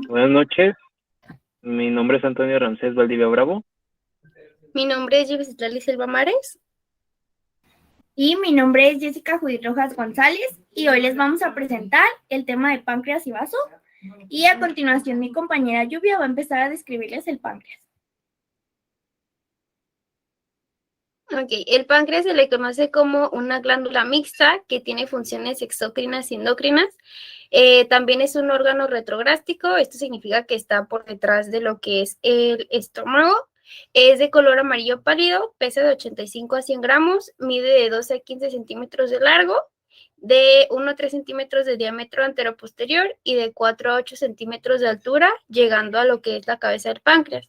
Buenas noches, mi nombre es Antonio Ramsés Valdivia Bravo. Mi nombre es Yves Silva Mares. Y mi nombre es Jessica Judith Rojas González y hoy les vamos a presentar el tema de páncreas y vaso. Y a continuación mi compañera Lluvia va a empezar a describirles el páncreas. Ok, el páncreas se le conoce como una glándula mixta que tiene funciones exócrinas y endocrinas. También es un órgano retrográstico, esto significa que está por detrás de lo que es el estómago. Es de color amarillo pálido, pesa de 85 a 100 gramos, mide de 12 a 15 centímetros de largo, de 1 a 3 centímetros de diámetro anteroposterior y de 4 a 8 centímetros de altura, llegando a lo que es la cabeza del páncreas.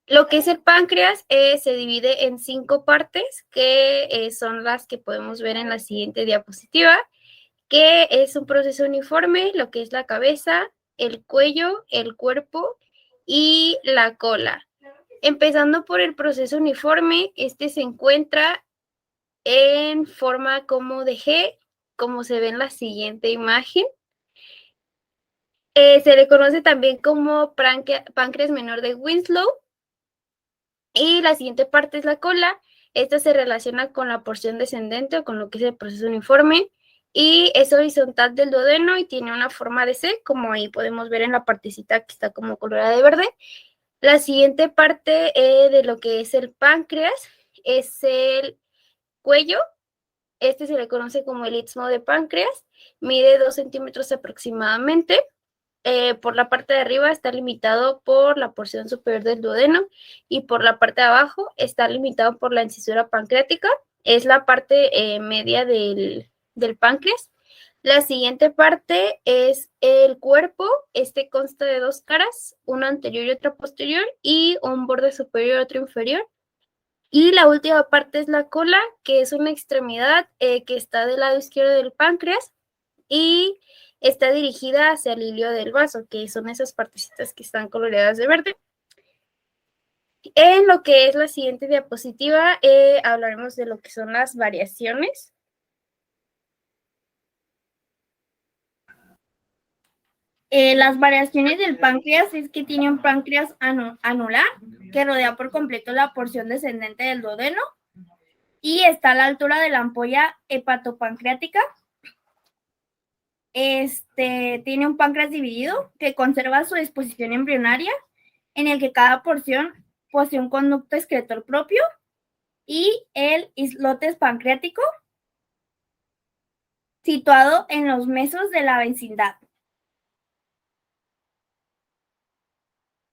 Lo que es el páncreas se divide en 5 partes, que son las que podemos ver en la siguiente diapositiva, que es un proceso uniforme, lo que es la cabeza, el cuello, el cuerpo y la cola. Empezando por el proceso uniforme, este se encuentra en forma como de G, como se ve en la siguiente imagen. Se le conoce también como páncreas menor de Winslow. Y la siguiente parte es la cola. Esta se relaciona con la porción descendente o con lo que es el proceso uniforme y es horizontal del duodeno y tiene una forma de C, como ahí podemos ver en la partecita que está como colorada de verde. La siguiente parte de lo que es el páncreas es el cuello. Este se le conoce como el istmo de páncreas, mide 2 centímetros aproximadamente. Por la parte de arriba está limitado por la porción superior del duodeno y por la parte de abajo está limitado por la incisura pancreática, es la parte media del páncreas. La siguiente parte es el cuerpo, este consta de 2 caras, una anterior y otra posterior y un borde superior y otro inferior. Y la última parte es la cola, que es una extremidad que está del lado izquierdo del páncreas y está dirigida hacia el hilio del vaso, que son esas partecitas que están coloreadas de verde. En lo que es la siguiente diapositiva, hablaremos de lo que son las variaciones. Las variaciones del páncreas es que tiene un páncreas anular que rodea por completo la porción descendente del duodeno y está a la altura de la ampolla hepatopancreática. Tiene un páncreas dividido que conserva su disposición embrionaria, en el que cada porción posee un conducto excretor propio y el islotes pancreático situado en los mesos de la vecindad.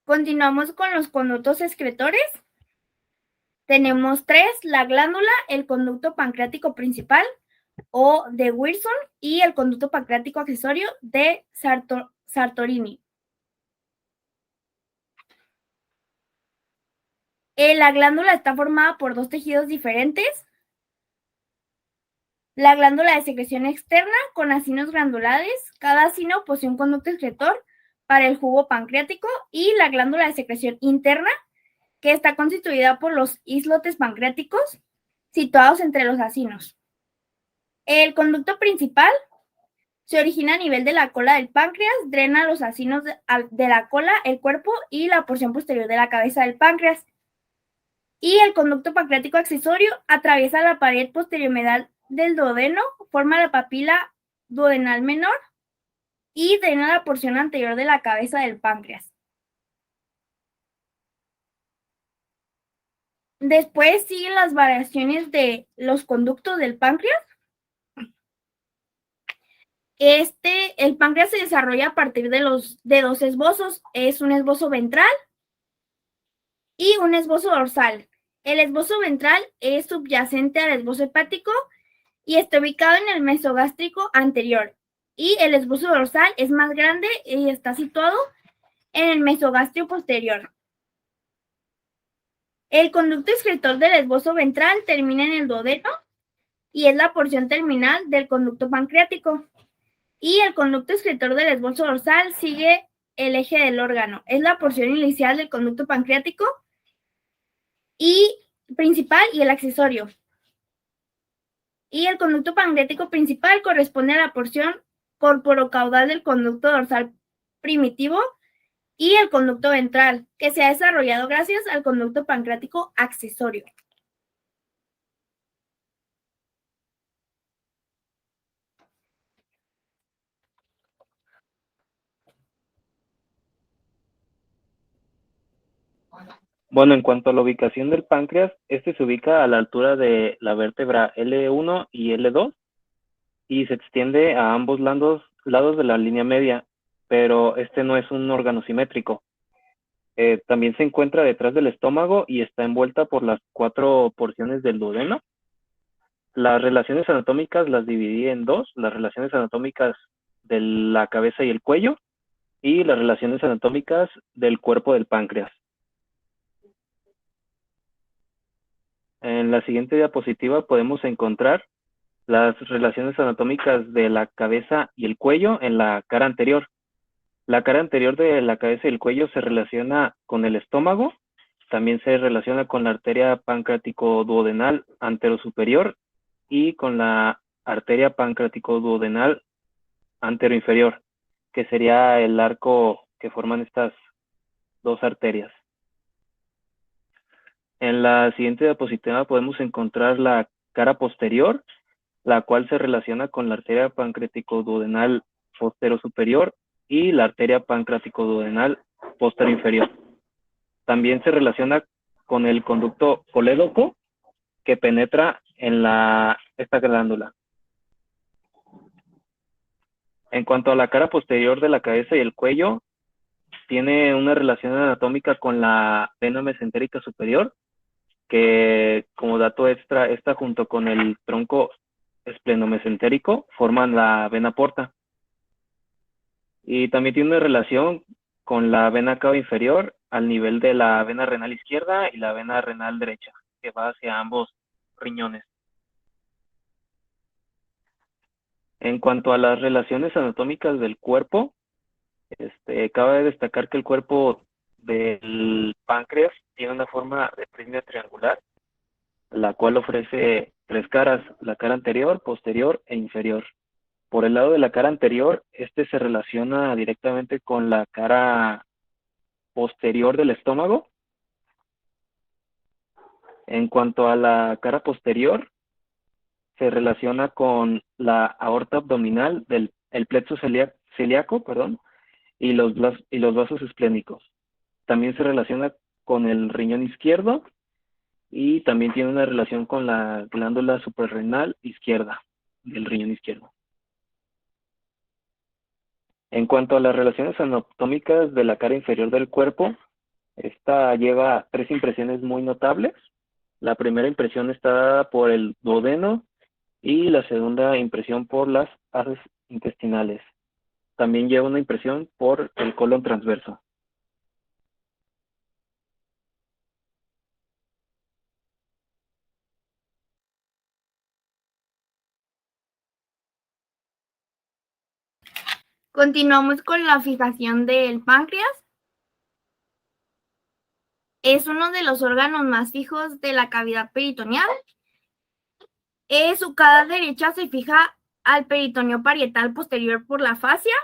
Continuamos con los conductos excretores. Tenemos 3, la glándula, el conducto pancreático principal o de Wilson y el conducto pancreático accesorio de Sartorini. La glándula está formada por 2 tejidos diferentes. La glándula de secreción externa con acinos glandulares. Cada acino posee un conducto excretor para el jugo pancreático y la glándula de secreción interna, que está constituida por los islotes pancreáticos situados entre los acinos. El conducto principal se origina a nivel de la cola del páncreas, drena los acinos de la cola, el cuerpo y la porción posterior de la cabeza del páncreas. Y el conducto pancreático accesorio atraviesa la pared posterior-medial del duodeno, forma la papila duodenal menor y drena la porción anterior de la cabeza del páncreas. Después siguen las variaciones de los conductos del páncreas. El páncreas se desarrolla a partir de 2 esbozos. Es un esbozo ventral y un esbozo dorsal. El esbozo ventral es subyacente al esbozo hepático y está ubicado en el mesogástrico anterior. Y el esbozo dorsal es más grande y está situado en el mesogastrio posterior. El conducto excretor del esbozo ventral termina en el duodeno y es la porción terminal del conducto pancreático. Y el conducto excretor del esbozo dorsal sigue el eje del órgano. Es la porción inicial del conducto pancreático y principal y el accesorio. Y el conducto pancreático principal corresponde a la porción corporocaudal del conducto dorsal primitivo y el conducto ventral, que se ha desarrollado gracias al conducto pancreático accesorio. Bueno, en cuanto a la ubicación del páncreas, este se ubica a la altura de la vértebra L1 y L2 y se extiende a ambos lados de la línea media, pero este no es un órgano simétrico. También se encuentra detrás del estómago y está envuelta por las 4 porciones del duodeno. Las relaciones anatómicas las dividí en dos: las relaciones anatómicas de la cabeza y el cuello y las relaciones anatómicas del cuerpo del páncreas. En la siguiente diapositiva podemos encontrar las relaciones anatómicas de la cabeza y el cuello en la cara anterior. La cara anterior de la cabeza y el cuello se relaciona con el estómago, también se relaciona con la arteria pancreático-duodenal anterosuperior y con la arteria pancreático-duodenal anteroinferior, que sería el arco que forman estas dos arterias. En la siguiente diapositiva podemos encontrar la cara posterior, la cual se relaciona con la arteria pancreático-duodenal posterior-superior y la arteria pancreático-duodenal posterior-inferior. También se relaciona con el conducto colédoco que penetra en esta glándula. En cuanto a la cara posterior de la cabeza y el cuello, tiene una relación anatómica con la vena mesentérica superior, que como dato extra, esta junto con el tronco esplenomesentérico forman la vena porta. Y también tiene una relación con la vena cava inferior al nivel de la vena renal izquierda y la vena renal derecha, que va hacia ambos riñones. En cuanto a las relaciones anatómicas del cuerpo, cabe destacar que el cuerpo del páncreas tiene una forma de prisma triangular, la cual ofrece 3 caras: la cara anterior, posterior e inferior. Por el lado de la cara anterior, se relaciona directamente con la cara posterior del estómago. En cuanto a la cara posterior, se relaciona con la aorta abdominal el plexo celíaco, y los vasos esplénicos. También se relaciona con el riñón izquierdo y también tiene una relación con la glándula suprarrenal izquierda del riñón izquierdo. En cuanto a las relaciones anatómicas de la cara inferior del cuerpo, esta lleva 3 impresiones muy notables. La primera impresión está dada por el duodeno y la segunda impresión por las haces intestinales. También lleva una impresión por el colon transverso. Continuamos con la fijación del páncreas. Es uno de los órganos más fijos de la cavidad peritoneal. Su cara derecha se fija al peritoneo parietal posterior por la fascia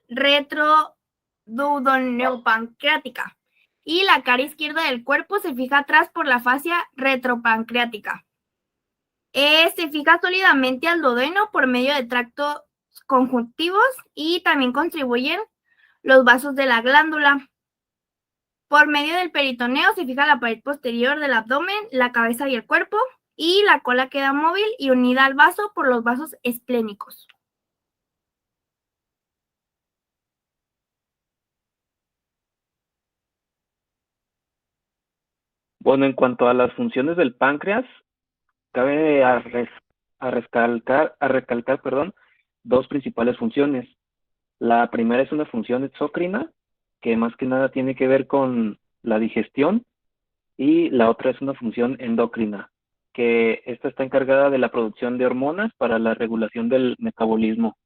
retroduodenopancreática y la cara izquierda del cuerpo se fija atrás por la fascia retropancreática. Se fija sólidamente al duodeno por medio de tractos conjuntivos y también contribuyen los vasos de la glándula. Por medio del peritoneo se fija la pared posterior del abdomen, la cabeza y el cuerpo, y la cola queda móvil y unida al vaso por los vasos esplénicos. Bueno, en cuanto a las funciones del páncreas, cabe recalcar, dos principales funciones. La primera es una función exócrina, que más que nada tiene que ver con la digestión, y la otra es una función endocrina, que esta está encargada de la producción de hormonas para la regulación del metabolismo.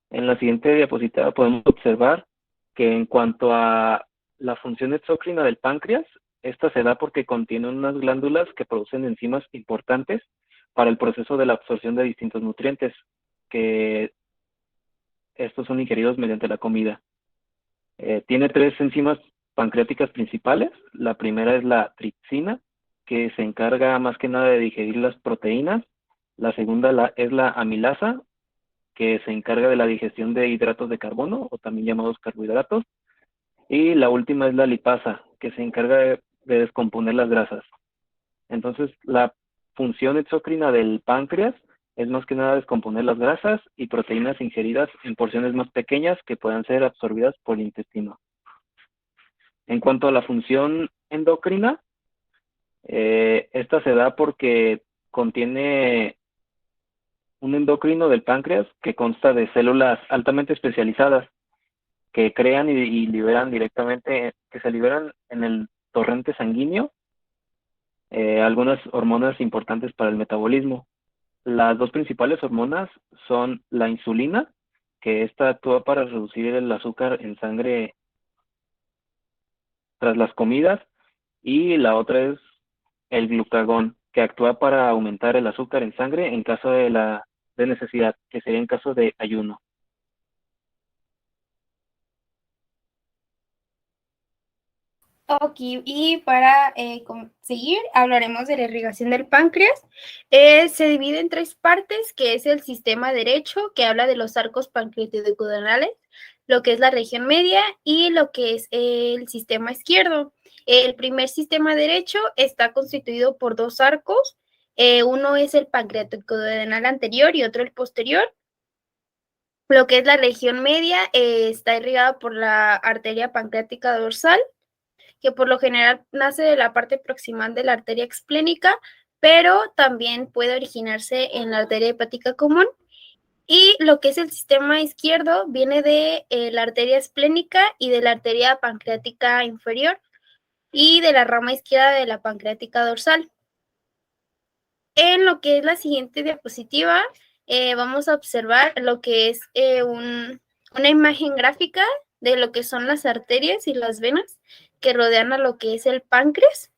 En la siguiente diapositiva podemos observar que en cuanto a la función exócrina del páncreas, esta se da porque contiene unas glándulas que producen enzimas importantes para el proceso de la absorción de distintos nutrientes, que estos son ingeridos mediante la comida. Tiene 3 enzimas pancreáticas principales. La primera es la tripsina, que se encarga más que nada de digerir las proteínas. La segunda es la amilasa, que se encarga de la digestión de hidratos de carbono, o también llamados carbohidratos. Y la última es la lipasa, que se encarga de descomponer las grasas. Entonces, la función exócrina del páncreas es más que nada descomponer las grasas y proteínas ingeridas en porciones más pequeñas que puedan ser absorbidas por el intestino. En cuanto a la función endocrina, esta se da porque contiene un endocrino del páncreas que consta de células altamente especializadas que crean y liberan directamente, que se liberan en el torrente sanguíneo, algunas hormonas importantes para el metabolismo. Las 2 principales hormonas son la insulina, que esta actúa para reducir el azúcar en sangre tras las comidas, y la otra es el glucagón, que actúa para aumentar el azúcar en sangre en caso de necesidad, que sería en caso de ayuno. Ok, y para seguir, hablaremos de la irrigación del páncreas. Se divide en 3 partes, que es el sistema derecho, que habla de los arcos pancreaticoduodenales, lo que es la región media, y lo que es el sistema izquierdo. El primer sistema derecho está constituido por 2 arcos. Uno es el pancreaticoduodenal anterior y otro el posterior. Lo que es la región media está irrigada por la arteria pancreática dorsal, que por lo general nace de la parte proximal de la arteria esplénica, pero también puede originarse en la arteria hepática común. Y lo que es el sistema izquierdo viene de la arteria esplénica y de la arteria pancreática inferior y de la rama izquierda de la pancreática dorsal. En lo que es la siguiente diapositiva, vamos a observar lo que es una imagen gráfica de lo que son las arterias y las venas que rodean a lo que es el páncreas.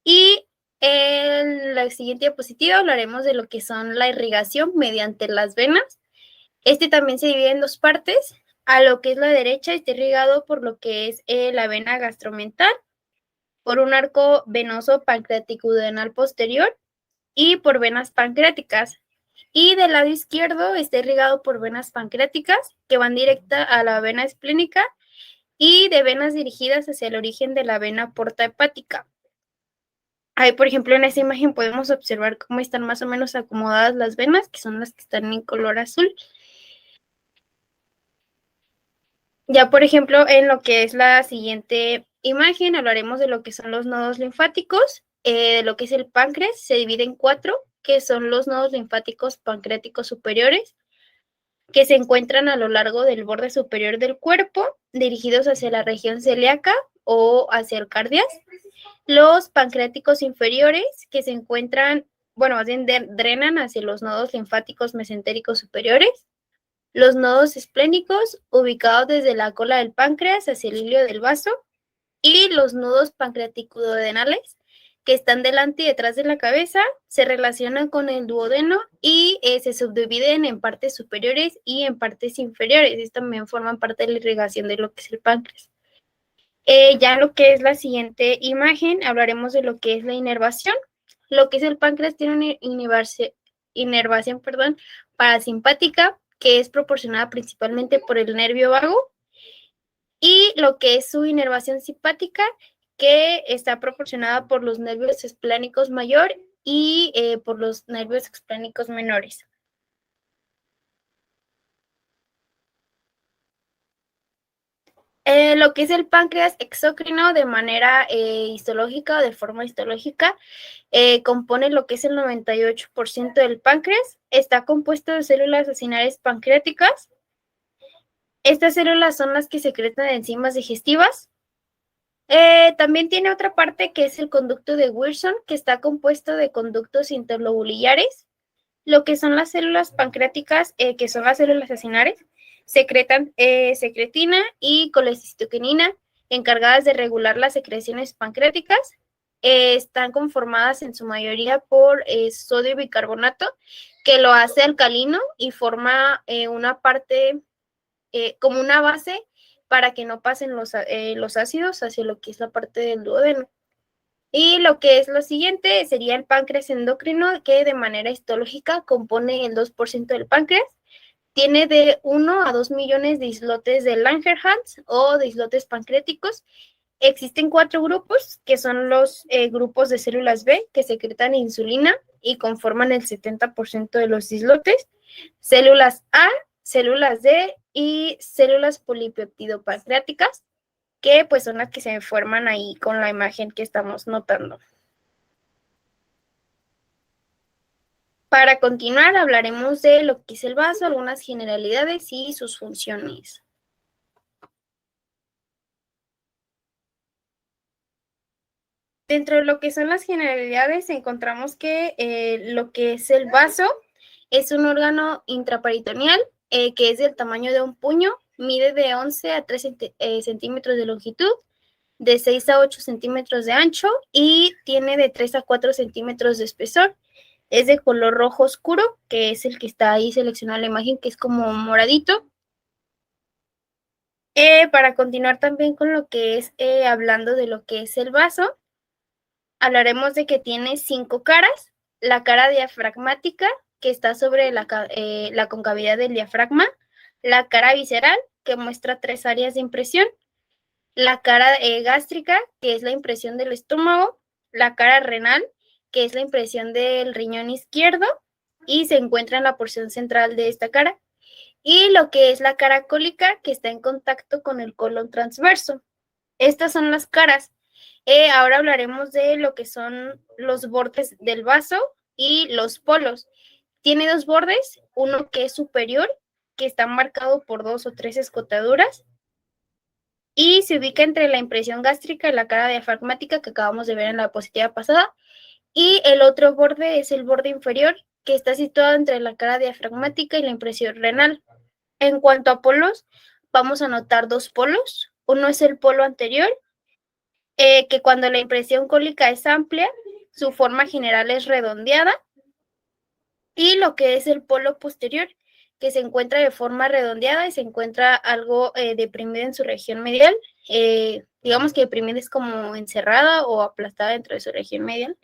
Y en la siguiente diapositiva hablaremos de lo que son la irrigación mediante las venas. Este también se divide en 2 partes. A lo que es la derecha está irrigado por lo que es la vena gastromental, por un arco venoso pancreaticoduodenal posterior y por venas pancreáticas. Y del lado izquierdo está irrigado por venas pancreáticas que van directa a la vena esplénica y de venas dirigidas hacia el origen de la vena porta hepática. Ahí, por ejemplo, en esta imagen podemos observar cómo están más o menos acomodadas las venas, que son las que están en color azul. Ya, por ejemplo, en lo que es la siguiente imagen, hablaremos de lo que son los nodos linfáticos. De lo que es el páncreas, se divide en 4, que son los nodos linfáticos pancreáticos superiores, que se encuentran a lo largo del borde superior del cuerpo, dirigidos hacia la región celíaca o hacia el cardias. Los pancreáticos inferiores, que se encuentran, bueno, más bien drenan hacia los nodos linfáticos mesentéricos superiores. Los nodos esplénicos, ubicados desde la cola del páncreas hacia el hilio del vaso. Y los nodos pancreaticoduodenales, que están delante y detrás de la cabeza, se relacionan con el duodeno y se subdividen en partes superiores y en partes inferiores. Estos también forman parte de la irrigación de lo que es el páncreas. Ya lo que es la siguiente imagen, hablaremos de lo que es la inervación. Lo que es el páncreas tiene una inervación parasimpática, que es proporcionada principalmente por el nervio vago, y lo que es su inervación simpática, que está proporcionada por los nervios esplánicos mayor y por los nervios esplánicos menores. Lo que es el páncreas exócrino de manera histológica o de forma histológica compone lo que es el 98% del páncreas. Está compuesto de células acinares pancreáticas. Estas células son las que secretan enzimas digestivas. También tiene otra parte que es el conducto de Wilson, que está compuesto de conductos interlobulares. Lo que son las células pancreáticas, que son las células acinares, secretan secretina y colecistocrinina, encargadas de regular las secreciones pancreáticas. están conformadas en su mayoría por sodio bicarbonato, que lo hace alcalino y forma una parte como una base para que no pasen los ácidos hacia lo que es la parte del duodeno. Y lo que es lo siguiente sería el páncreas endocrino, que de manera histológica compone el 2% del páncreas. Tiene de 1 a 2 millones de islotes de Langerhans o de islotes pancreáticos. Existen 4 grupos, que son los grupos de células B, que secretan insulina y conforman el 70% de los islotes. Células A, células D y células polipeptidopancreáticas, que pues son las que se forman ahí con la imagen que estamos notando. Para continuar, hablaremos de lo que es el vaso, algunas generalidades y sus funciones. Dentro de lo que son las generalidades, encontramos que lo que es el vaso es un órgano intraperitoneal que es del tamaño de un puño, mide de 11 a 3 centímetros de longitud, de 6 a 8 centímetros de ancho y tiene de 3 a 4 centímetros de espesor. Es de color rojo oscuro, que es el que está ahí seleccionado en la imagen, que es como moradito. Para continuar también con lo que es hablando de lo que es el vaso, hablaremos de que tiene 5 caras. La cara diafragmática, que está sobre la concavidad del diafragma. La cara visceral, que muestra 3 áreas de impresión. La cara gástrica, que es la impresión del estómago. La cara renal, que es la impresión del riñón izquierdo y se encuentra en la porción central de esta cara. Y lo que es la cara cólica, que está en contacto con el colon transverso. Estas son las caras. Ahora hablaremos de lo que son los bordes del vaso y los polos. Tiene 2 bordes, uno que es superior, que está marcado por 2 o 3 escotaduras, y se ubica entre la impresión gástrica y la cara diafragmática que acabamos de ver en la diapositiva pasada. Y el otro borde es el borde inferior, que está situado entre la cara diafragmática y la impresión renal. En cuanto a polos, vamos a notar 2 polos. Uno es el polo anterior, que cuando la impresión cólica es amplia, su forma general es redondeada, y lo que es el polo posterior, que se encuentra de forma redondeada y se encuentra algo deprimido en su región medial. Digamos que deprimida es como encerrada o aplastada dentro de su región medial.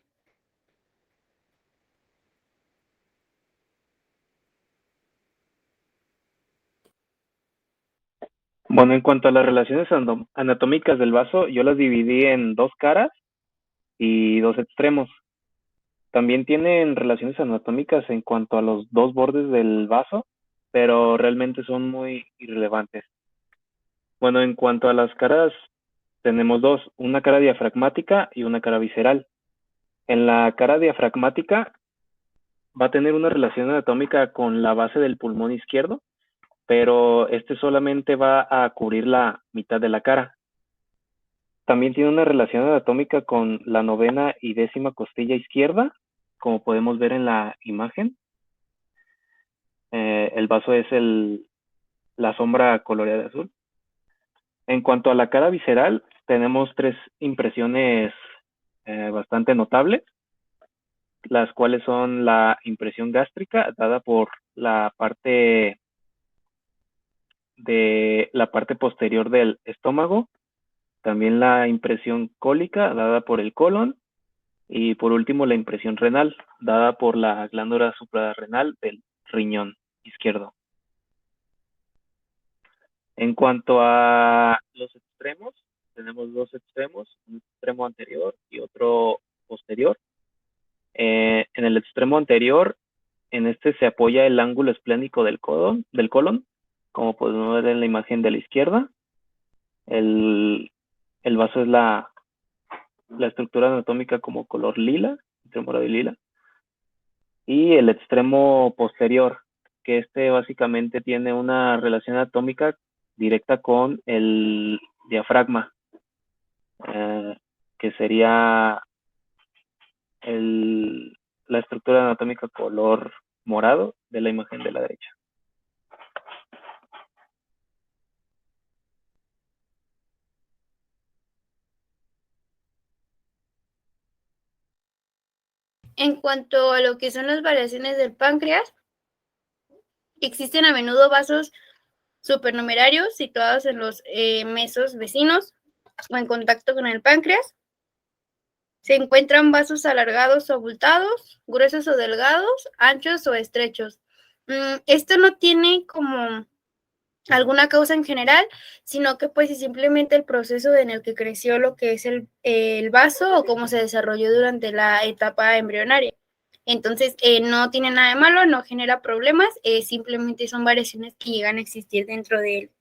Bueno, en cuanto a las relaciones anatómicas del vaso, yo las dividí en 2 caras y 2 extremos. También tienen relaciones anatómicas en cuanto a los 2 bordes del vaso, pero realmente son muy irrelevantes. Bueno, en cuanto a las caras, tenemos 2, una cara diafragmática y una cara visceral. En la cara diafragmática va a tener una relación anatómica con la base del pulmón izquierdo, pero este solamente va a cubrir la mitad de la cara. También tiene una relación anatómica con la 9ª y 10ª costilla izquierda, como podemos ver en la imagen. El vaso es la sombra coloreada de azul. En cuanto a la cara visceral, tenemos 3 impresiones bastante notables, las cuales son la impresión gástrica, dada por la parte posterior del estómago, también la impresión cólica, dada por el colon, y por último la impresión renal, dada por la glándula suprarrenal del riñón izquierdo. En cuanto a los extremos, tenemos 2 extremos, un extremo anterior y otro posterior. En el extremo anterior, en este se apoya el ángulo esplénico del colon, como podemos ver en la imagen de la izquierda. El vaso es la estructura anatómica como color lila, entre morado y lila. Y el extremo posterior, que este básicamente tiene una relación anatómica directa con el diafragma, que sería la estructura anatómica color morado de la imagen de la derecha. En cuanto a lo que son las variaciones del páncreas, existen a menudo vasos supernumerarios situados en los mesos vecinos o en contacto con el páncreas. Se encuentran vasos alargados o abultados, gruesos o delgados, anchos o estrechos. Esto no tiene como alguna causa en general, sino que pues es simplemente el proceso en el que creció lo que es el vaso o cómo se desarrolló durante la etapa embrionaria. Entonces, no tiene nada de malo, no genera problemas, simplemente son variaciones que llegan a existir dentro de él.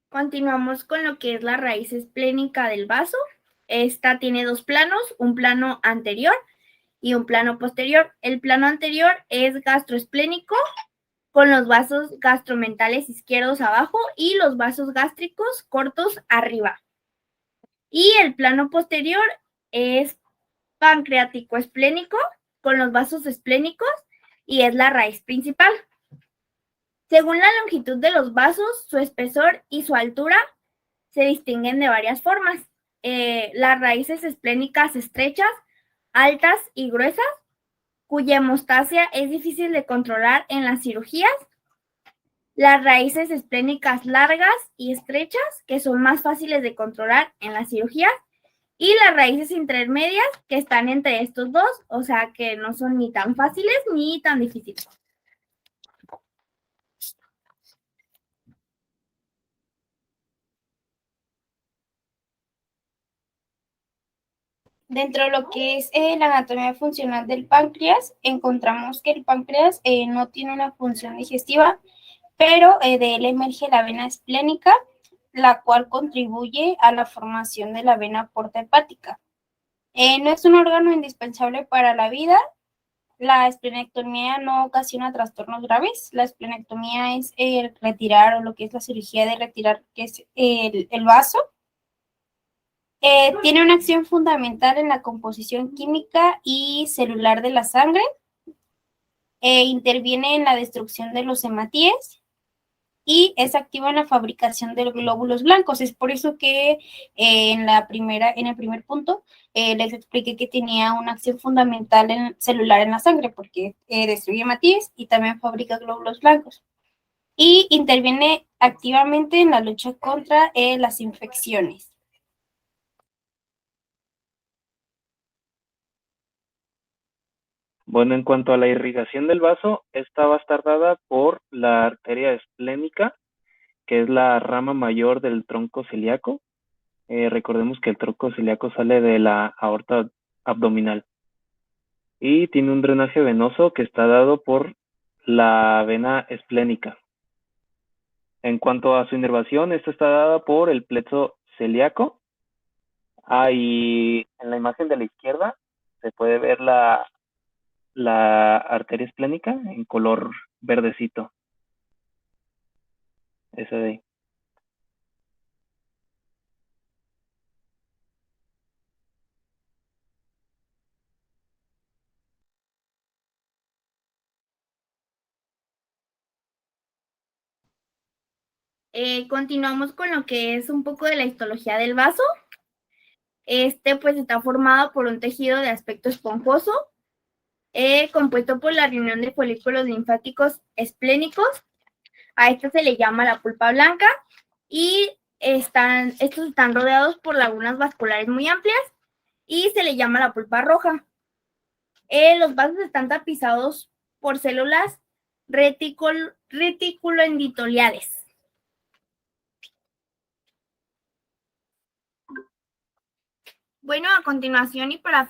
Continuamos con lo que es la raíz esplénica del vaso. Esta tiene dos planos, un plano anterior y un plano posterior. El plano anterior es gastroesplénico, con los vasos gastromentales izquierdos abajo y los vasos gástricos cortos arriba. Y el plano posterior es pancreático esplénico, con los vasos esplénicos, y es la raíz principal. Según la longitud de los vasos, su espesor y su altura se distinguen de varias formas. Las raíces esplénicas estrechas, altas y gruesas, cuya hemostasia es difícil de controlar en las cirugías. Las raíces esplénicas largas y estrechas, que son más fáciles de controlar en las cirugías. Y las raíces intermedias, que están entre estos dos, o sea que no son ni tan fáciles ni tan difíciles. Dentro de lo que es la anatomía funcional del páncreas, encontramos que el páncreas no tiene una función digestiva, pero de él emerge la vena esplénica, la cual contribuye a la formación de la vena porta hepática. No es un órgano indispensable para la vida. La esplenectomía no ocasiona trastornos graves. La esplenectomía es retirar, o lo que es la cirugía de retirar, que es el vaso. Tiene una acción fundamental en la composición química y celular de la sangre. Interviene en la destrucción de los hematíes y es activo en la fabricación de glóbulos blancos. Es por eso que en el primer punto les expliqué que tenía una acción fundamental celular en la sangre, porque destruye hematíes y también fabrica glóbulos blancos. Y interviene activamente en la lucha contra las infecciones. Bueno, en cuanto a la irrigación del vaso, esta va a estar dada por la arteria esplénica, que es la rama mayor del tronco celíaco. Recordemos que el tronco celíaco sale de la aorta abdominal y tiene un drenaje venoso que está dado por la vena esplénica. En cuanto a su inervación, esta está dada por el plexo celíaco. Y en la imagen de la izquierda se puede ver la arteria esplénica en color verdecito. Ese de ahí. Continuamos con lo que es un poco de la histología del vaso. Este pues está formado por un tejido de aspecto esponjoso, compuesto por la reunión de folículos linfáticos esplénicos. A esto se le llama la pulpa blanca y estos están rodeados por lagunas vasculares muy amplias y se le llama la pulpa roja. Los vasos están tapizados por células reticuloendoteliales. Bueno, a continuación y para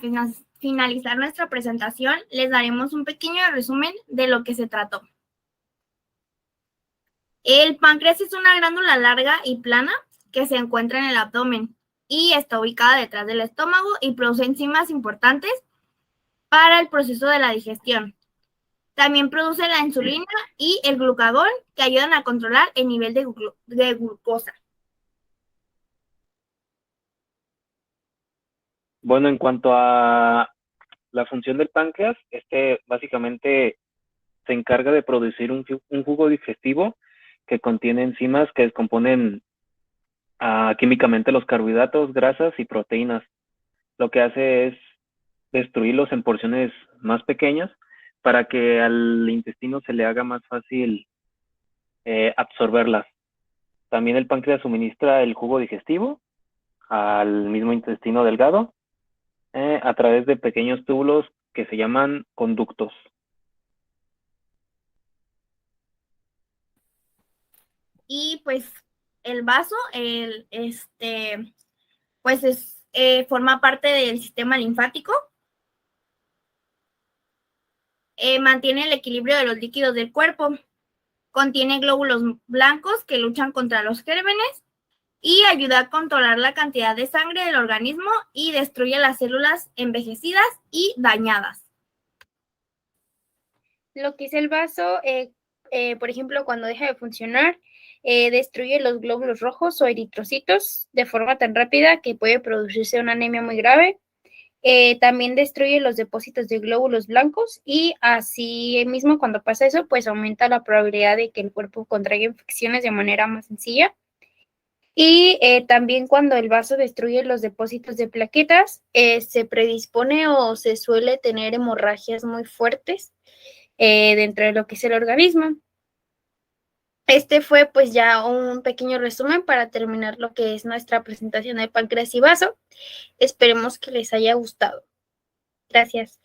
finalizar nuestra presentación, les daremos un pequeño resumen de lo que se trató. El páncreas es una glándula larga y plana que se encuentra en el abdomen y está ubicada detrás del estómago y produce enzimas importantes para el proceso de la digestión. También produce la insulina y el glucagón, que ayudan a controlar el nivel de glucosa. Bueno, en cuanto a la función del páncreas, básicamente se encarga de producir un jugo digestivo que contiene enzimas que descomponen químicamente los carbohidratos, grasas y proteínas. Lo que hace es destruirlos en porciones más pequeñas para que al intestino se le haga más fácil absorberlas. También el páncreas suministra el jugo digestivo al mismo intestino delgado a través de pequeños túbulos que se llaman conductos. Y pues el vaso, pues forma parte del sistema linfático. Mantiene el equilibrio de los líquidos del cuerpo. Contiene glóbulos blancos que luchan contra los gérmenes y ayuda a controlar la cantidad de sangre del organismo y destruye las células envejecidas y dañadas. Lo que es el vaso, por ejemplo, cuando deja de funcionar, destruye los glóbulos rojos o eritrocitos de forma tan rápida que puede producirse una anemia muy grave. También destruye los depósitos de glóbulos blancos y así mismo cuando pasa eso, pues aumenta la probabilidad de que el cuerpo contraiga infecciones de manera más sencilla. Y también cuando el vaso destruye los depósitos de plaquetas, se predispone o se suele tener hemorragias muy fuertes dentro de lo que es el organismo. Este fue pues ya un pequeño resumen para terminar lo que es nuestra presentación de páncreas y vaso. Esperemos que les haya gustado. Gracias.